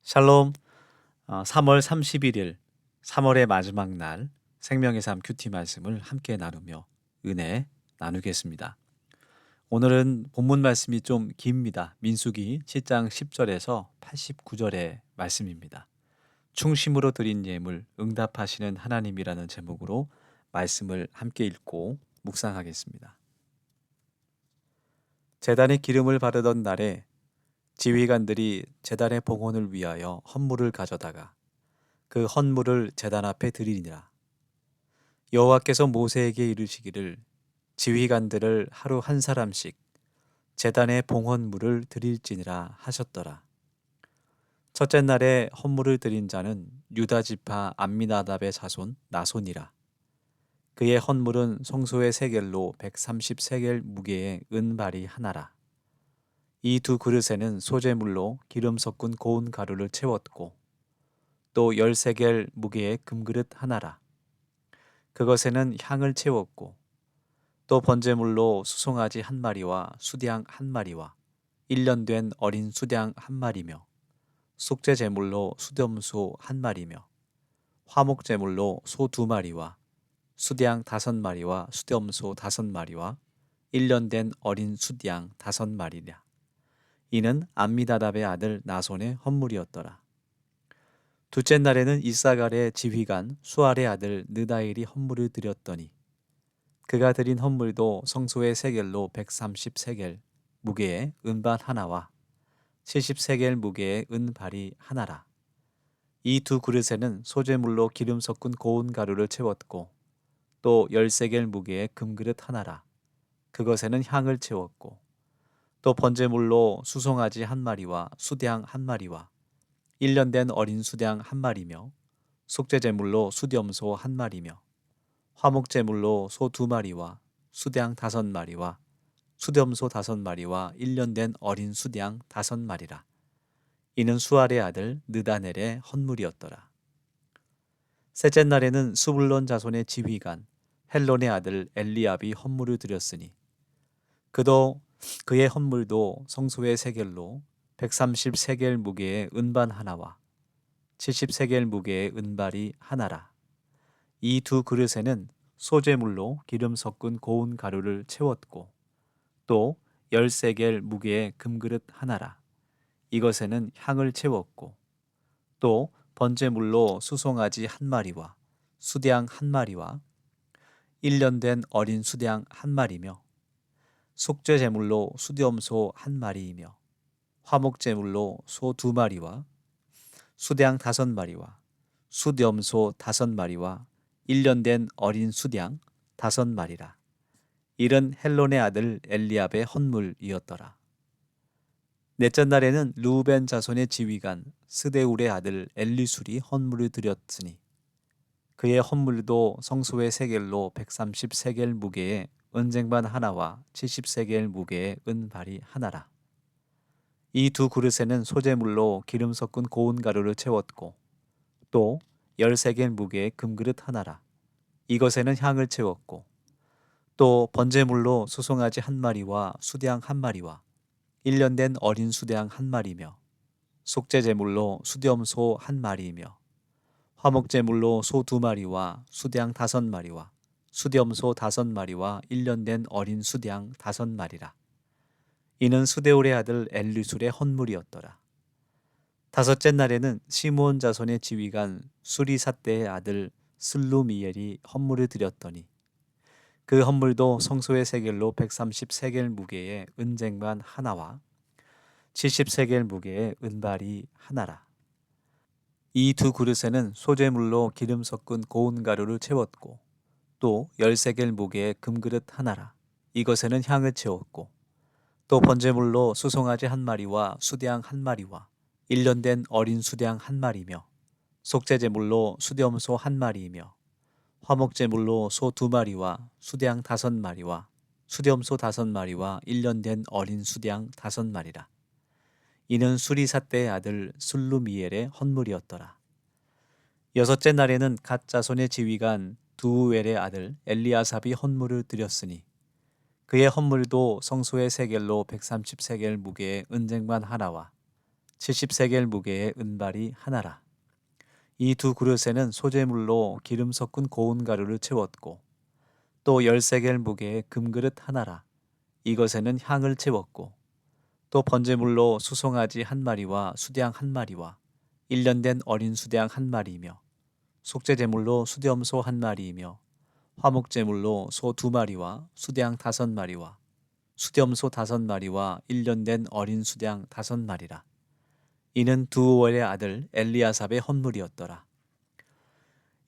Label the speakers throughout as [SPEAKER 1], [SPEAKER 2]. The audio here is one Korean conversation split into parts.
[SPEAKER 1] 샬롬. 3월 31일, 3월의 마지막 날 생명의 삶 큐티 말씀을 함께 나누며 은혜 나누겠습니다. 오늘은 본문 말씀이 좀 깁니다. 민수기 7장 10절에서 89절의 말씀입니다. 충심으로 드린 예물 응답하시는 하나님이라는 제목으로 말씀을 함께 읽고 묵상하겠습니다. 제단에 기름을 바르던 날에 지휘관들이 제단의 봉헌을 위하여 헌물을 가져다가 그 헌물을 제단 앞에 드리니라. 여호와께서 모세에게 이르시기를 지휘관들을 하루 한 사람씩 제단의 봉헌물을 드릴지니라 하셨더라. 첫째 날에 헌물을 드린 자는 유다 지파 암미나답의 자손 나손이라. 그의 헌물은 성소의 세겔로 130세겔 무게의 은발이 하나라. 이 두 그릇에는 소재물로 기름 섞은 고운 가루를 채웠고 또 10세겔 무게의 금그릇 하나라. 그것에는 향을 채웠고 또 번제물로 수송아지 한 마리와 수양 한 마리와 1년 된 어린 수양 한 마리며 속죄 제물로 수염소 한 마리며 화목 제물로 소 2마리와 수양 5마리와 수염소 5마리와 1년 된 어린 수양 5마리랴. 이는 암미다답의 아들 나손의 헌물이었더라. 둘째 날에는 이사갈의 지휘관 수알의 아들 느다일이 헌물을 드렸더니 그가 드린 헌물도 성소의 세겔로 130세겔 무게의 은발 하나와 70세겔 무게의 은발이 하나라. 이 두 그릇에는 소재물로 기름 섞은 고운 가루를 채웠고 또 10세겔 무게의 금그릇 하나라. 그것에는 향을 채웠고 또 번제물로 수송아지 한 마리와 수양 한 마리와 1년 된 어린 수양 한 마리며 속죄제물로 수염소 한 마리며 화목제물로 소 2마리와 수양 5마리와 수염소 5마리와 1년 된 어린 수양 5마리라. 이는 수알의 아들 느다넬의 헌물이었더라. 셋째 날에는 스불론 자손의 지휘관 헬론의 아들 엘리압이 헌물을 드렸으니 그의 헌물도 성소의 세겔로 130세겔 무게의 은반 하나와 70세겔 무게의 은발이 하나라. 이 두 그릇에는 소재물로 기름 섞은 고운 가루를 채웠고 또 10세겔 무게의 금그릇 하나라. 이것에는 향을 채웠고 또 번제물로 수송아지 한 마리와 수양 한 마리와 1년 된 어린 수양 한 마리며 속죄제물로 수염소 한 마리이며 화목제물로 소 2마리와 수양 5마리와 수염소 5마리와 1년 된 어린 수양 5마리라. 이는 헬론의 아들 엘리압의 헌물이었더라. 넷째 날에는 르우벤 자손의 지휘관 스데울의 아들 엘리술이 헌물을 드렸으니 그의 헌물도 성소의 세겔로 130세겔 무게의 은쟁반 하나와 70세겔 무게의 은발이 하나라. 이 두 그릇에는 소재물로 기름 섞은 고운 가루를 채웠고 또 10세겔 무게의 금그릇 하나라. 이것에는 향을 채웠고 또 번제물로 수송아지 한 마리와 수양 한 마리와 1년 된 어린 수양 한 마리며 속죄제물로 수염소 한 마리이며 화목제물로 소 2마리와 수양 5마리와 수염소 5마리와 1년 된 어린 수양 5마리라. 이는 스데울의 아들 엘리술의 헌물이었더라. 다섯째 날에는 시므온 자손의 지휘관 수리삿대의 아들 슬루미엘이 헌물을 드렸더니 그 헌물도 성소의 세겔로 130세겔 무게의 은쟁반 하나와 70세겔 무게의 은발이 하나라. 이 두 그릇에는 소재물로 기름 섞은 고운 가루를 채웠고 또 10세겔 무게의 금그릇 하나라. 이것에는 향을 채웠고 또 번제물로 수송아지 한 마리와 수양 한 마리와 1년 된 어린 수양 한 마리며 속죄제물로 수염소 한 마리이며 화목제물로 소 2마리와 수양 5마리와 수염소 5마리와 1년 된 어린 수양 5마리라. 이는 수리삿대의 아들 술루미엘의 헌물이었더라. 여섯째 날에는 갓 자손의 지휘관 두우엘의 아들 엘리아삽이 헌물을 드렸으니 그의 헌물도 성소의 세겔로 130세겔 무게의 은쟁반 하나와 70세겔 무게의 은발이 하나라. 이 두 그릇에는 소재물로 기름 섞은 고운 가루를 채웠고 또 10세겔 무게의 금그릇 하나라. 이것에는 향을 채웠고 또 번제물로 수송아지 한 마리와 수대양 한 마리와 1년 된 어린 수대양 한 마리이며 속죄제물로 수염소 한 마리이며 화목제물로 소 2마리와 수대양 5마리와 수염소 5마리와 1년 된 어린 수대양 5마리라. 이는 두오엘의 아들 엘리아삽의 헌물이었더라.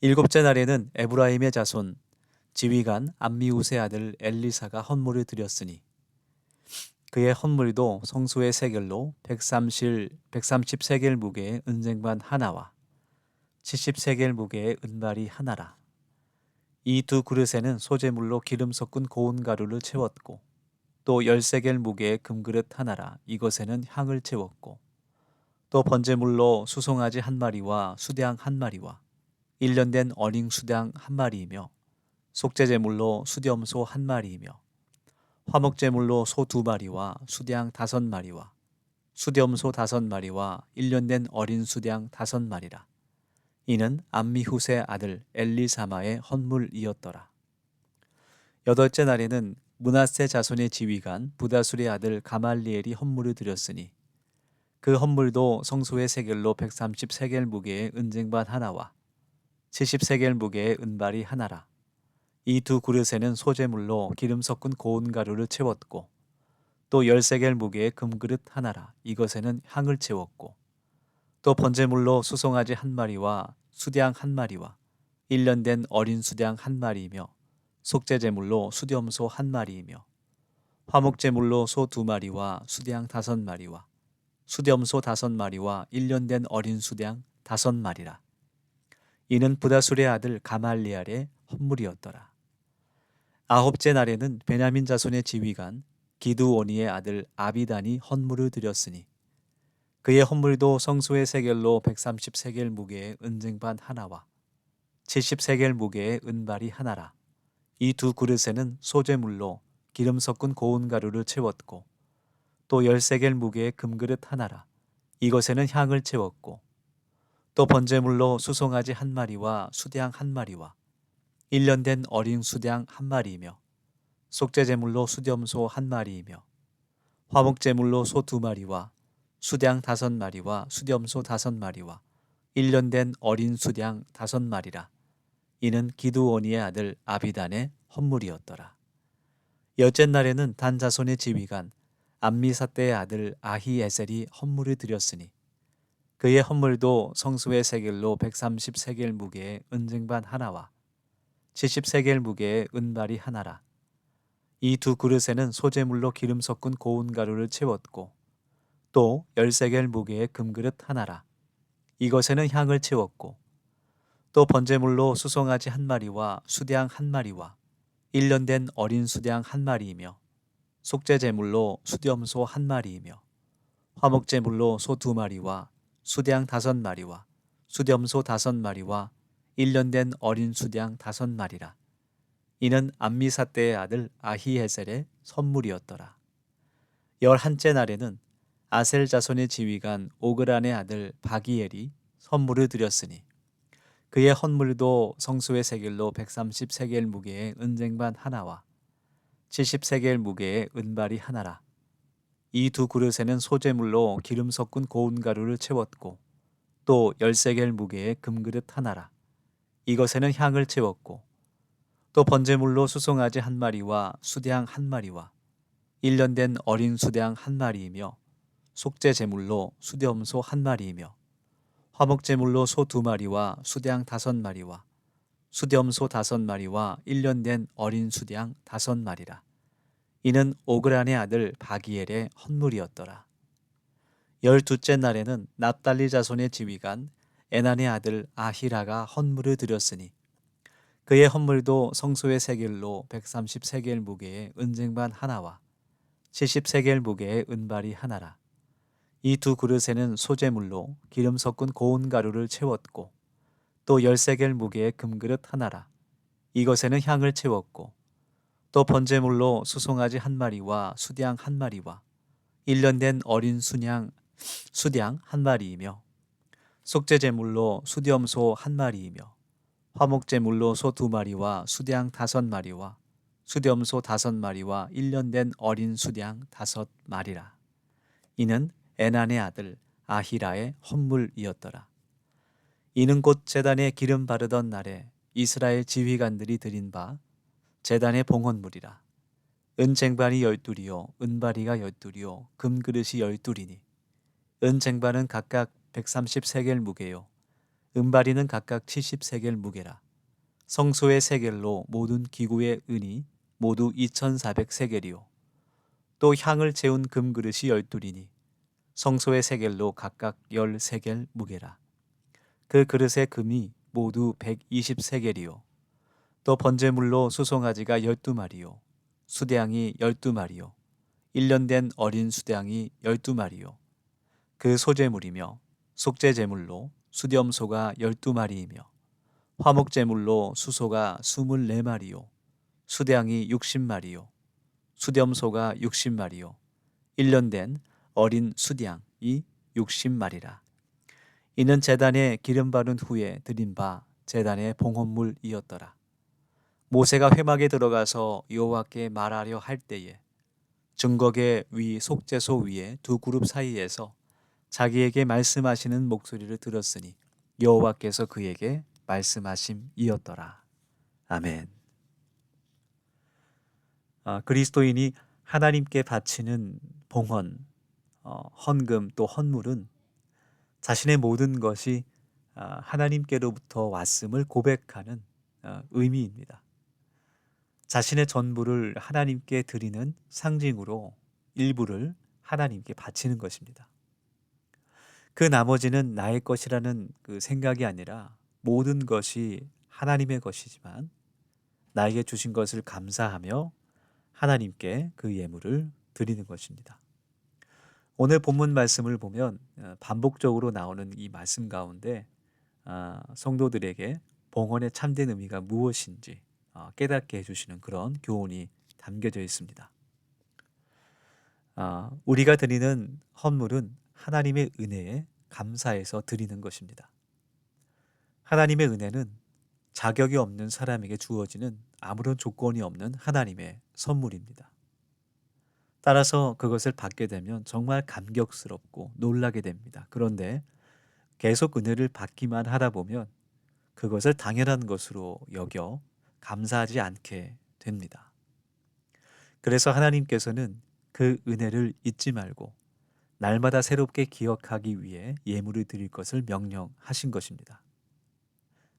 [SPEAKER 1] 일곱째 날에는 에브라임의 자손 지휘관 암미우스의 아들 엘리사가 헌물을 드렸으니 그의 헌물도 성소의 세겔로 130세겔 무게의 은쟁반 하나와 70세겔 무게의 은발이 하나라. 이 두 그릇에는 소재물로 기름 섞은 고운 가루를 채웠고 또 10세겔 무게의 금그릇 하나라. 이것에는 향을 채웠고 또 번제물로 수송아지 한 마리와 수대양 한 마리와 1년 된 어린 수대양 한 마리이며 속죄제물로 수염소 한 마리이며 화목제물로 소 2마리와 수대양 5마리와 수염소 5마리와 1년 된 어린 수대양 5마리라. 이는 암미후스의 아들 엘리사마의 헌물이었더라. 여덟째 날에는 므낫세 자손의 지휘관 부다술의 아들 가말리엘이 헌물을 드렸으니 그 헌물도 성소의 세겔로 130세겔 무게의 은쟁반 하나와 70세겔 무게의 은발이 하나라. 이 두 그릇에는 소재물로 기름 섞은 고운 가루를 채웠고 또 10세겔 무게의 금그릇 하나라. 이것에는 향을 채웠고 또 번제물로 수송아지 한 마리와 수대양 한 마리와 1년 된 어린 수대양 한 마리이며 속죄제물로 수염소 한 마리이며 화목제물로 소 2마리와 수대양 5마리와 수염소 5마리와 1년 된 어린 수대양 5마리라. 이는 부다술의 아들 가말리알의 헌물이었더라. 아홉째 날에는 베냐민 자손의 지휘관 기드오니의 아들 아비단이 헌물을 드렸으니 그의 헌물도 성소의 세겔로 130세겔 무게의 은쟁반 하나와 70세겔 무게의 은발이 하나라. 이 두 그릇에는 소재물로 기름 섞은 고운 가루를 채웠고 또 10세겔 무게의 금그릇 하나라. 이것에는 향을 채웠고 또 번제물로 수송아지 한 마리와 수대양 한 마리와 1년 된 어린 수대양 한 마리이며 속죄제물로 수염소 한 마리이며 화목제물로 소 2마리와 수대양 5마리와 수염소 5마리와 1년 된 어린 수대양 5마리라. 이는 기드오니의 아들 아비단의 헌물이었더라. 여째 날에는 단 자손의 지휘관 암미사떼의 아들 아히에셀이 헌물을 드렸으니 그의 헌물도 성소의 세겔로 130세겔 무게의 은쟁반 하나와 70세겔 무게의 은발이 하나라. 이 두 그릇에는 소재물로 기름 섞은 고운 가루를 채웠고 또 10세겔 무게의 금그릇 하나라. 이것에는 향을 채웠고 또 번제물로 수송아지 한 마리와 수대양 한 마리와 1년 된 어린 수대양 한 마리이며 속죄제물로 수염소 한 마리이며 화목제물로 소 2마리와 수대양 5마리와 수염소 5마리와 1년 된 어린 수대양 5마리라. 이는 암미사떼의 아들 아히에셀의 선물이었더라. 11째 날에는 아셀 자손의 지휘관 오그란의 아들 바기엘이 선물을 드렸으니 그의 헌물도 성소의 세겔로 130세겔 무게의 은쟁반 하나와 70세겔 무게의 은발이 하나라. 이 두 그릇에는 소재물로 기름 섞은 고운 가루를 채웠고 또 10세겔 무게의 금그릇 하나라. 이것에는 향을 채웠고 또 번제물로 수송아지 한 마리와 수대양 한 마리와 1년 된 어린 수대양 한 마리이며 속죄제물로 수염소 한 마리이며 화목제물로 소 2마리와 수대양 5마리와 수염소 5마리와 1년 된 어린 수대양 5마리라. 이는 오그란의 아들 바기엘의 헌물이었더라. 12째 날에는 납달리 자손의 지휘관 에난의 아들 아히라가 헌물을 드렸으니 그의 헌물도 성소의 세겔로 130세겔 무게의 은쟁반 하나와 70세겔 무게의 은발이 하나라. 이 두 그릇에는 소재물로 기름 섞은 고운 가루를 채웠고 또 10세겔 무게의 금그릇 하나라. 이것에는 향을 채웠고 또 번제물로 수송아지 한 마리와 수대양 한 마리와 1년 된 어린 순양 수량 한 마리이며 속죄제물로 수염소 한 마리이며 화목제물로 소 두 마리와 수량 다섯 마리와 수염소 다섯 마리와 1년 된 어린 수량 다섯 마리라. 이는 에난의 아들 아히라의 헌물이었더라. 이는 곧 제단에 기름 바르던 날에 이스라엘 지휘관들이 드린 바 제단의 봉헌물이라. 은쟁반이 12이요 은바리가 12이요 금그릇이 12이니 은쟁반은 각각 130세겔 무게요 은바리는 각각 70세겔 무게라. 성소의 세겔로 모든 기구의 은이 모두 2400세겔이요 또 향을 채운 금그릇이 12이니 성소의 세겔로 각각 10세겔 무게라. 그 그릇의 금이 모두 120세겔이요 또 번제물로 수송아지가 12마리요 수량이 12마리요 1년 된 어린 수량이 12마리요 그 소제물이며 속죄제물로 수염소가 12마리이며 화목제물로 수소가 24마리요 수량이 60마리요 수염소가 60마리요 1년 된 어린 수량이 60마리라. 이는 제단에 기름 바른 후에 드린 바 제단의 봉헌물이었더라. 모세가 회막에 들어가서 여호와께 말하려 할 때에 증거계 위 속죄소 위에 두 그룹 사이에서 자기에게 말씀하시는 목소리를 들었으니 여호와께서 그에게 말씀하심이었더라. 아멘. 그리스도인이 하나님께 바치는 봉헌, 헌금 또 헌물은 자신의 모든 것이 하나님께로부터 왔음을 고백하는 의미입니다. 자신의 전부를 하나님께 드리는 상징으로 일부를 하나님께 바치는 것입니다. 그 나머지는 나의 것이라는 그 생각이 아니라 모든 것이 하나님의 것이지만 나에게 주신 것을 감사하며 하나님께 그 예물을 드리는 것입니다. 오늘 본문 말씀을 보면 반복적으로 나오는 이 말씀 가운데 성도들에게 봉헌의 참된 의미가 무엇인지 깨닫게 해주시는 그런 교훈이 담겨져 있습니다. 우리가 드리는 헌물은 하나님의 은혜에 감사해서 드리는 것입니다. 하나님의 은혜는 자격이 없는 사람에게 주어지는 아무런 조건이 없는 하나님의 선물입니다. 따라서 그것을 받게 되면 정말 감격스럽고 놀라게 됩니다. 그런데 계속 은혜를 받기만 하다 보면 그것을 당연한 것으로 여겨 감사하지 않게 됩니다. 그래서 하나님께서는 그 은혜를 잊지 말고 날마다 새롭게 기억하기 위해 예물을 드릴 것을 명령하신 것입니다.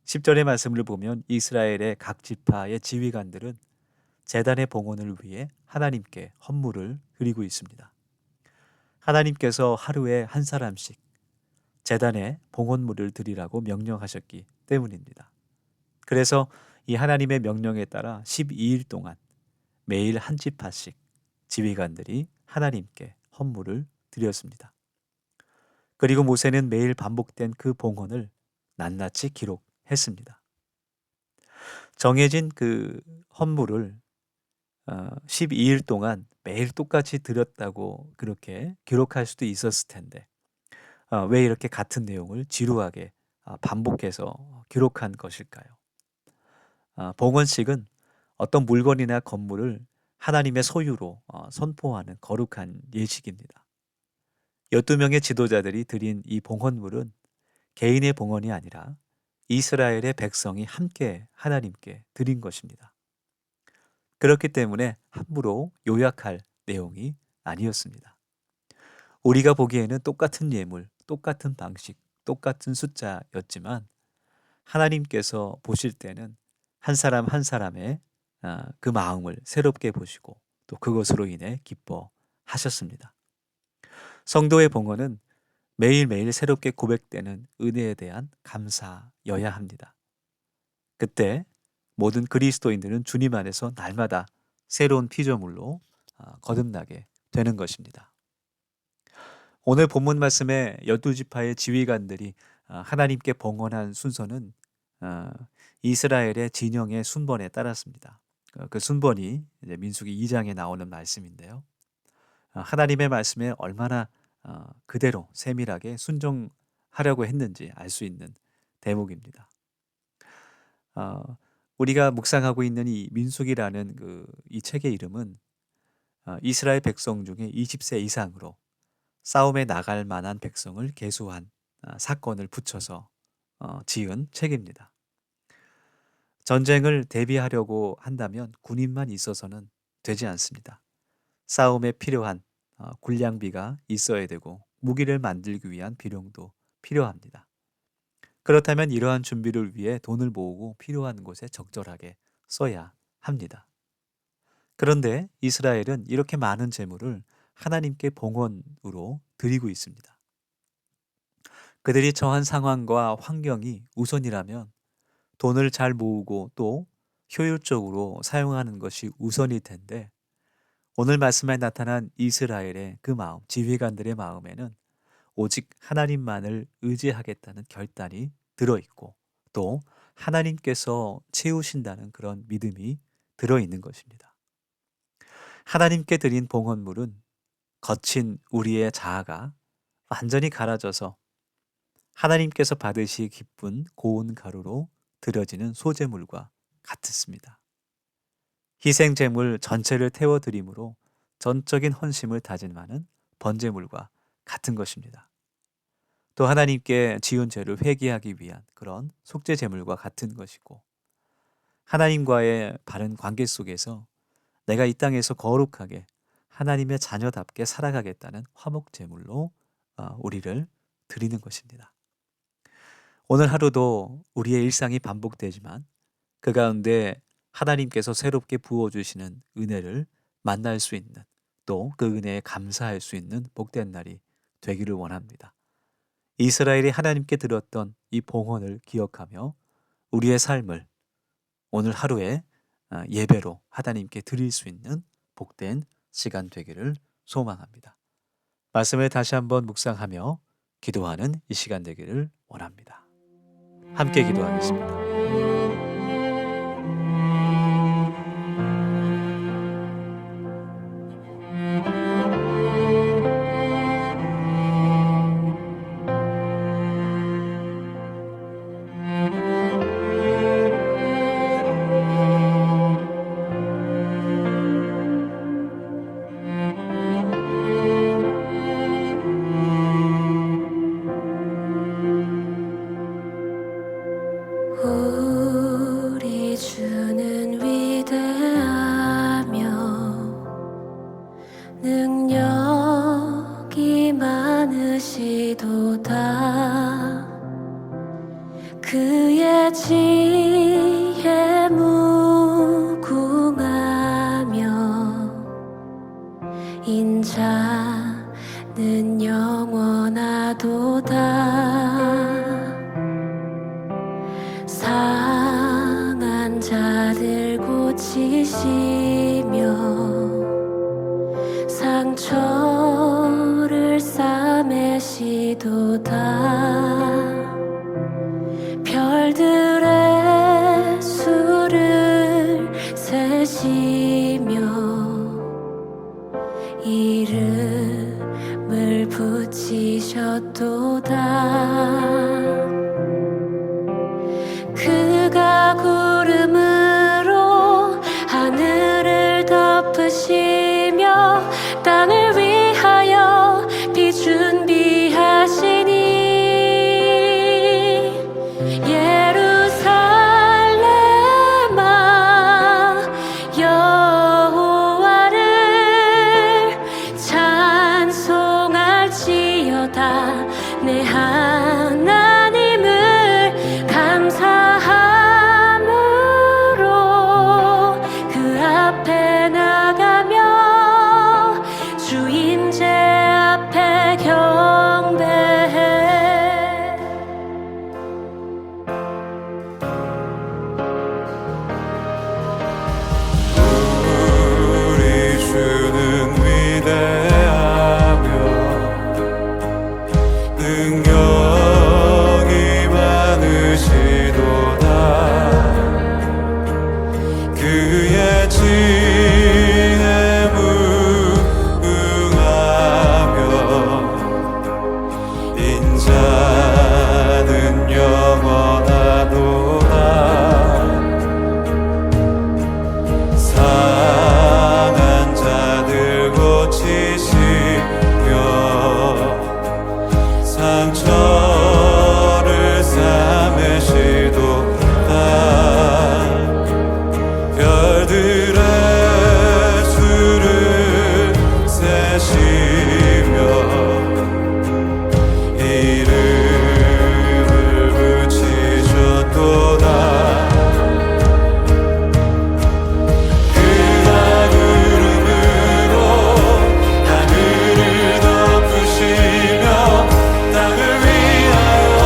[SPEAKER 1] 10절의 말씀을 보면 이스라엘의 각 지파의 지휘관들은 제단의 봉헌을 위해 하나님께 헌물을 드리고 있습니다. 하나님께서 하루에 한 사람씩 제단에 봉헌물을 드리라고 명령하셨기 때문입니다. 그래서 이 하나님의 명령에 따라 12일 동안 매일 한 지파씩 지휘관들이 하나님께 헌물을 드렸습니다. 그리고 모세는 매일 반복된 그 봉헌을 낱낱이 기록했습니다. 정해진 그 헌물을 12일 동안 매일 똑같이 드렸다고 그렇게 기록할 수도 있었을 텐데 왜 이렇게 같은 내용을 지루하게 반복해서 기록한 것일까요? 봉헌식은 어떤 물건이나 건물을 하나님의 소유로 선포하는 거룩한 예식입니다. 12명의 지도자들이 드린 이 봉헌물은 개인의 봉헌이 아니라 이스라엘의 백성이 함께 하나님께 드린 것입니다. 그렇기 때문에 함부로 요약할 내용이 아니었습니다. 우리가 보기에는 똑같은 예물, 똑같은 방식, 똑같은 숫자였지만 하나님께서 보실 때는 한 사람 한 사람의 그 마음을 새롭게 보시고 또 그것으로 인해 기뻐하셨습니다. 성도의 봉헌은 매일매일 새롭게 고백되는 은혜에 대한 감사여야 합니다. 그때 모든 그리스도인들은 주님 안에서 날마다 새로운 피조물로 거듭나게 되는 것입니다. 오늘 본문 말씀에 12지파의 지휘관들이 하나님께 봉헌한 순서는 이스라엘의 진영의 순번에 따랐습니다. 그 순번이 이제 민수기 2장에 나오는 말씀인데요. 하나님의 말씀에 얼마나 그대로 세밀하게 순종하려고 했는지 알 수 있는 대목입니다. 우리가 묵상하고 있는 이 민수기라는 이 책의 이름은 이스라엘 백성 중에 20세 이상으로 싸움에 나갈 만한 백성을 계수한 사건을 붙여서 지은 책입니다. 전쟁을 대비하려고 한다면 군인만 있어서는 되지 않습니다. 싸움에 필요한 군량비가 있어야 되고 무기를 만들기 위한 비용도 필요합니다. 그렇다면 이러한 준비를 위해 돈을 모으고 필요한 곳에 적절하게 써야 합니다. 그런데 이스라엘은 이렇게 많은 재물을 하나님께 봉헌으로 드리고 있습니다. 그들이 처한 상황과 환경이 우선이라면 돈을 잘 모으고 또 효율적으로 사용하는 것이 우선일 텐데 오늘 말씀에 나타난 이스라엘의 그 마음, 지휘관들의 마음에는 오직 하나님만을 의지하겠다는 결단이 들어있고 또 하나님께서 채우신다는 그런 믿음이 들어있는 것입니다. 하나님께 드린 봉헌물은 거친 우리의 자아가 완전히 갈아져서 하나님께서 받으시 기쁜 고운 가루로 드려지는 소제물과 같습니다. 희생제물 전체를 태워드림으로 전적인 헌심을 다짐하는 번제물과 같은 것입니다. 또 하나님께 지은 죄를 회개하기 위한 그런 속죄제물과 같은 것이고 하나님과의 바른 관계 속에서 내가 이 땅에서 거룩하게 하나님의 자녀답게 살아가겠다는 화목제물로 우리를 드리는 것입니다. 오늘 하루도 우리의 일상이 반복되지만 그 가운데 하나님께서 새롭게 부어주시는 은혜를 만날 수 있는 또 그 은혜에 감사할 수 있는 복된 날이 되기를 원합니다. 이스라엘이 하나님께 드렸던 이 봉헌을 기억하며 우리의 삶을 오늘 하루에 예배로 하나님께 드릴 수 있는 복된 시간 되기를 소망합니다. 말씀을 다시 한번 묵상하며 기도하는 이 시간 되기를 원합니다. 함께 기도하겠습니다.
[SPEAKER 2] 우리 주는 위대하며 능력이 많으시도다. 그의 지혜 무궁하며 인자는 영원하도다. 상한 자들 고치시며 상처를 싸매시도다. 별들의 수를 세시며 이름을 붙이셨도다. 그가 구름으로 하늘을 덮으시며 땅을 위하여 비 준비하시니 예루살렘아 여호와를 찬송할지어다. 내 하나님을 감사함으로 그 앞에 나가며 주 임재 앞에 경배해.
[SPEAKER 3] 우리 주는 위대하며 능력이 많으시도다. 그의 지혜 무궁하며 별들의 수를 세시며 이름을 붙이셨도다. 그가 구름으로 하늘을 덮으시며 땅을 위하여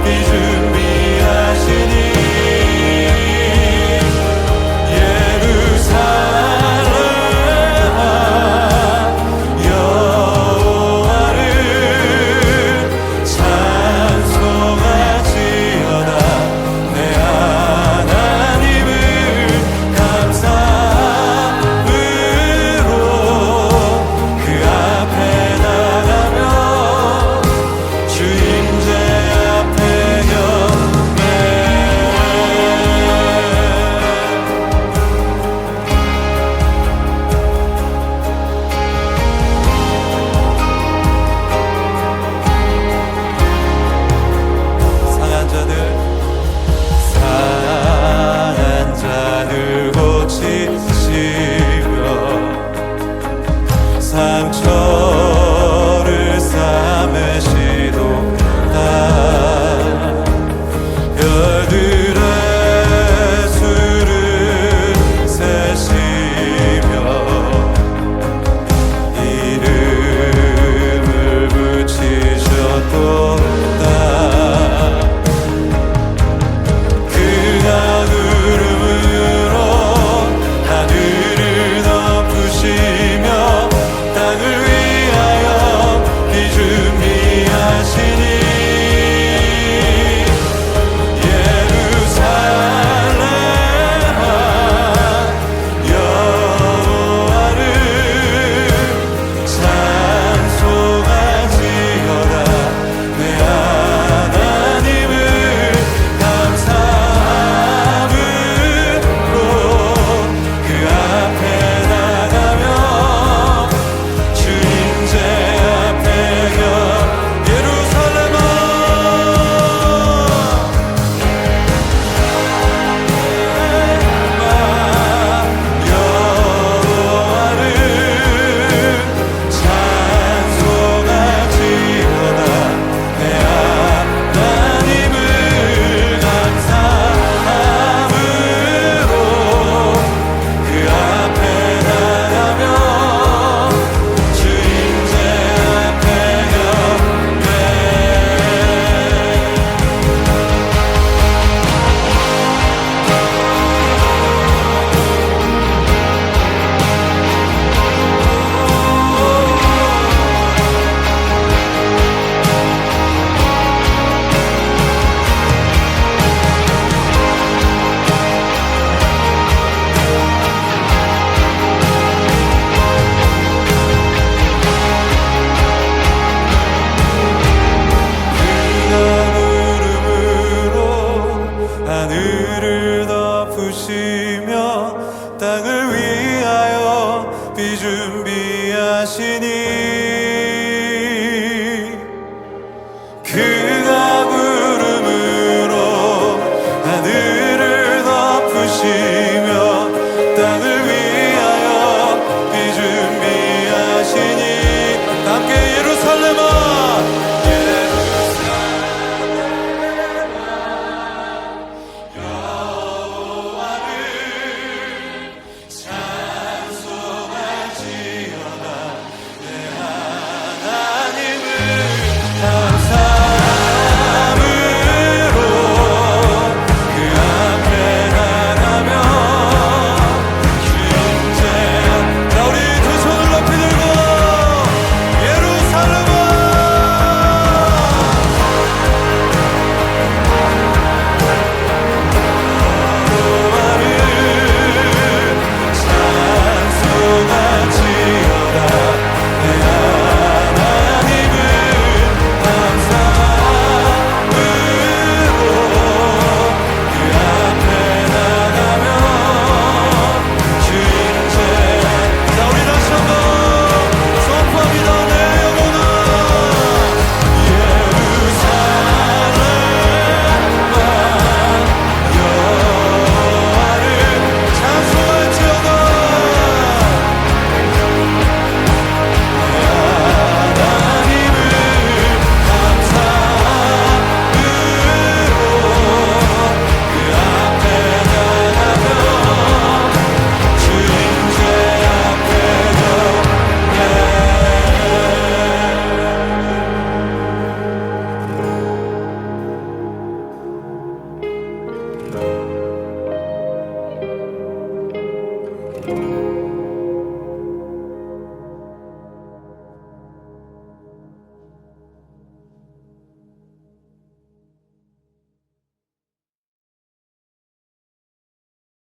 [SPEAKER 3] 비 준비하시니 예루살렘아 여호와를 찬송할지어다. 내 하나님을 감사함으로 그 앞에 나가며 주 임재 앞에 경배. 상한 자들 고치시며 상처를 싸매시도다. 별들의 수를 세시며 이름을 붙이셨도다. 그가 구름으로 하늘을 덮으시며 땅을 위하여 비 준비하시니 예루살렘아 여호와를 찬송할지어다. 내 하나님을 감사함으로 그 앞에 나가며 주 임재 앞에 예루살렘아 여호와를 찬송할지어다. 내 하나님을 감사함으로 그 앞에 나가며 주 임재 앞에 경배. 구름으로 하늘을 덮으시며 땅을 위하여 비 준비하시니 그가 구름으로 하늘을 덮으시며 땅을 위하여 비 준비하시니 함께 예루살렘아 찬송할지어다. 내 주